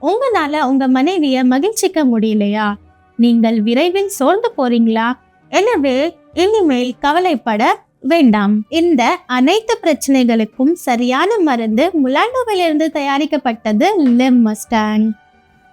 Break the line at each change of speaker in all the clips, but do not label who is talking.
உங்களால உங்க மனைவிய மகிழ்ச்சிக்க முடியலையா? நீங்கள் விரைவில் சோர்ந்து போறீங்களா? எனவே இனிமேல் கவலைப்பட வேண்டாம். இந்த அனைத்து பிரச்சனைகளுக்கும் சரியான மருந்து முலாண்டோவிலிருந்து தயாரிக்கப்பட்டது லிவ் மஸ்டாங்.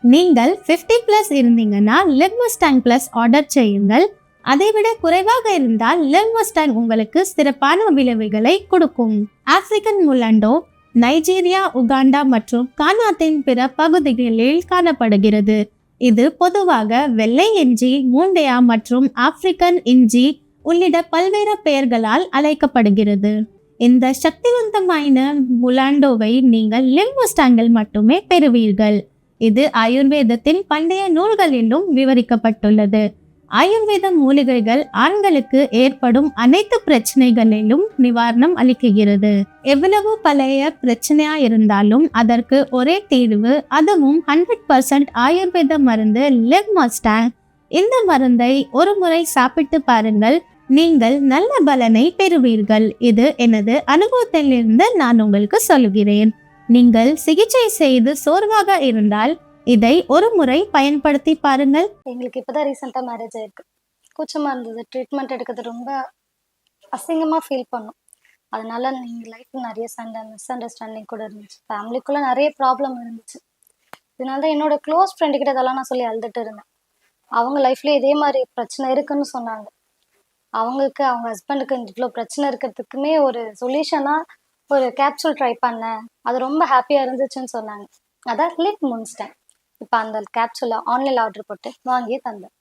நீங்கள் 50+ இருந்தீங்கன்னா லிவ் மஸ்டாங் பிளஸ் ஆர்டர் செய்யுங்கள். அதைவிட குறைவாக இருந்தால் லிவ் மஸ்டாங் உங்களுக்கு சிறப்பான விளைவுகளை கொடுக்கும். ஆப்பிரிக்கன் முலாண்டோ நைஜீரியா, உகாண்டா மற்றும் கானாத்தின் பிற பகுதிகளில் காணப்படுகிறது. இது பொதுவாக வெள்ளை இஞ்சி, மூண்டையா மற்றும் ஆப்பிரிக்கன் இஞ்சி உள்ளிட்ட பல்வேறு பெயர்களால் அழைக்கப்படுகிறது. இந்த சக்திவந்தமான முலாண்டோவை நீங்கள் லிவ் மஸ்டாங்கில் மட்டுமே பெறுவீர்கள். இது ஆயுர்வேதத்தின் பண்டைய நூல்களிலும் விவரிக்கப்பட்டுள்ளது. ஆயுர்வேத மூலிகைகள் ஆண்களுக்கு ஏற்படும் அனைத்து பிரச்சனைகளிலும் நிவாரணம் அளிக்கிறது. எவ்வளவு பழைய பிரச்சனையா இருந்தாலும் அதற்கு ஒரே தீர்வு, அதுவும் 100% ஆயுர்வேத மருந்து லிவ் மஸ்டாங். இந்த மருந்தை ஒரு முறை சாப்பிட்டு பாருங்கள், நீங்கள் நல்ல பலனை பெறுவீர்கள். இது எனது அனுபவத்திலிருந்து நான் உங்களுக்கு சொல்கிறேன். நீங்கள் சிகிச்சை செய்து சோர்வாக இருந்தால் இதை ஒரு முறை பயன்படுத்தி பாருங்கள்.
எங்களுக்கு இப்போதான் ரீசெண்டாக மேரேஜ் ஆயிருக்கு. கூச்சமாக இருந்தது, ட்ரீட்மெண்ட் எடுக்கிறது ரொம்ப அசிங்கமாக ஃபீல் பண்ணோம். அதனால நீங்கள் லைஃப்பில் நிறைய சண்டை, மிஸ் அண்டர்ஸ்டாண்டிங் கூட இருந்துச்சு. ஃபேமிலிக்குள்ளே நிறைய ப்ராப்ளம் இருந்துச்சு. இதனால தான் என்னோட க்ளோஸ் ஃப்ரெண்டுக்கிட்ட இதெல்லாம் நான் சொல்லி அழுதுட்டு இருந்தேன். அவங்க லைஃப்லேயே இதே மாதிரி பிரச்சனை இருக்குன்னு சொன்னாங்க. அவங்களுக்கு அவங்க ஹஸ்பண்டுக்கு இவ்வளோ பிரச்சனை இருக்கிறதுக்குமே ஒரு சொல்யூஷனாக ஒரு கேப்சூல் ட்ரை பண்ணேன். அது ரொம்ப ஹாப்பியாக இருந்துச்சுன்னு சொன்னாங்க. அதான் லிவ் மஸ்டாங். இப்போ அந்த கேப்சூலை ஆன்லைனில் ஆர்டர் போட்டு வாங்கியே தந்தேன்.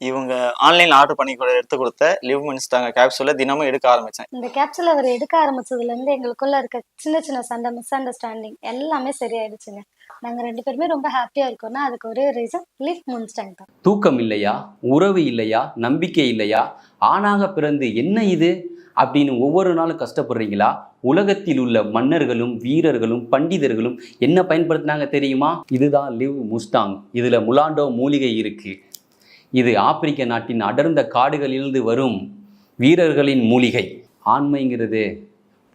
இவங்க ஆன்லைனில் ஆர்டர் பண்ணி எடுத்து கொடுத்த லிவ் மஸ்டாங் கேப்சூலை தினமும் எடுக்க ஆரம்பித்தேன்.
இந்த கேப்சூலை அவர் எடுக்க ஆரம்பிச்சதுலேருந்து எங்களுக்குள்ள இருக்க சின்ன சின்ன சண்டை, மிஸ் அண்டர்ஸ்டாண்டிங் எல்லாமே சரியாயிடுச்சுங்க. நாங்கள் 2 பேருமே ரொம்ப ஹாப்பியாக இருக்கோம்னா அதுக்கு ஒரே ரீசன் லிவ் மஸ்டாங் தான்.
தூக்கம் இல்லையா, உறவு இல்லையா, நம்பிக்கை இல்லையா, ஆணாக பிறந்து என்ன இது அப்படின்னு ஒவ்வொரு நாளும் கஷ்டப்படுறீங்களா? உலகத்தில் உள்ள மன்னர்களும் வீரர்களும் பண்டிதர்களும் என்ன பயன்படுத்தினாங்க தெரியுமா? இதுதான் லிவ் மஸ்டாங். இதில் முலாண்டோ மூலிகை இருக்கு. இது ஆப்பிரிக்க நாட்டின் அடர்ந்த காடுகளிலிருந்து வரும் வீரர்களின் மூலிகை. ஆண்மைங்கிறது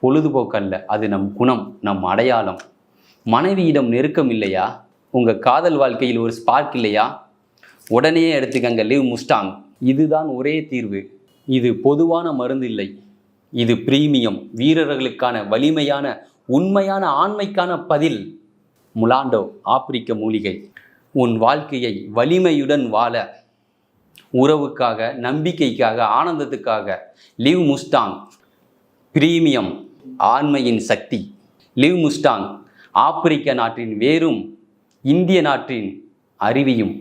பொழுதுபோக்கல்ல, அது நம் குணம், நம் அடையாளம். மனைவியிடம் நெருக்கம் இல்லையா, உங்கள் காதல் வாழ்க்கையில் ஒரு ஸ்பார்க் இல்லையா, உடனே எடுத்துக்கங்க லிவ் மஸ்டாங். இதுதான் ஒரே தீர்வு. இது பொதுவான மருந்து இல்லை, இது பிரீமியம், வீரர்களுக்கான வலிமையான உண்மையான ஆண்மைக்கான பதில். முலாண்டோ ஆப்பிரிக்க மூலிகை. உன் வாழ்க்கையை வலிமையுடன் வாழ, உறவுக்காக, நம்பிக்கைக்காக, ஆனந்தத்துக்காக லிவ் மஸ்டாங். பிரீமியம், ஆண்மையின் சக்தி. லிவ் மஸ்டாங் ஆப்பிரிக்க நாட்டின் வேரும் இந்திய நாட்டின் அருவியும்.